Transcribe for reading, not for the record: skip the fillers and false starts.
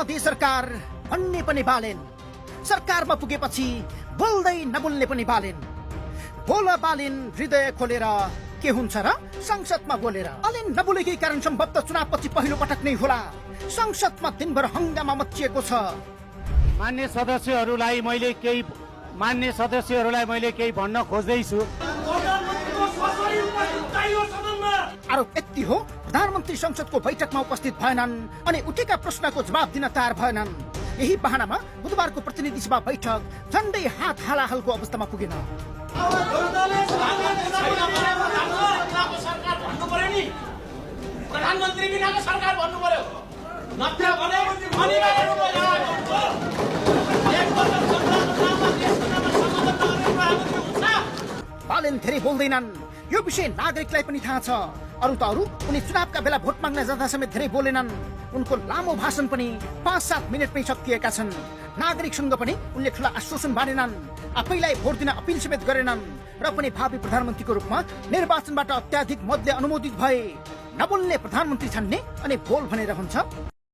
मोदी सरकार भन्ने पनि बालेन, सरकारमा पुगेपछि बोल्दै नबोल्ने पनि बालेन। बोल बालिन हृदय खोलेर के हुन्छ र संसदमा बोलेर। बालिन नबोलेकै कारण सम्भवतः चुनावपछि पहिलो पटक नै होला संसदमा दिनभर हंगामा मच्चिएको छ। मान्य सदस्यहरूलाई मैले केही भन्न खोज्दैछु। आरोप यति हो, प्रधानमन्त्री संसदको बैठकमा उपस्थित भएनन् अनि उठेका प्रश्नको जवाब दिन तयार भएनन्। यही बहानामा बुधबारको प्रतिनिधि सभा बैठक झण्डै हात हालाहालको अवस्थामा पुगेन। प्रधानमन्त्री बिनाको सरकार भन्नु पर्यो। बालेन धेरै बोल्दैनन्, यो विषय नागरिकलाई पनि थाहा छ। अरू त अरू, उनी चुनावका बेला भोट माग्न जाँदा समेत धेरै बोलेनन्। उनको लामो भाषण पनि 5-7 मिनटमै सकिएका छन्। नागरिकसँग पनि उनले ठूला आश्वासन बाँडेनन्, आफैलाई भोट दिन अपिल समेत गरेनन् र पनि भावी प्रधानमन्त्रीको रूपमा निर्वाचनबाट अत्याधिक मतले अनुमोदित भए। नबोल्ने प्रधानमन्त्री छान्ने अनि बोल भनेर हुन्छ।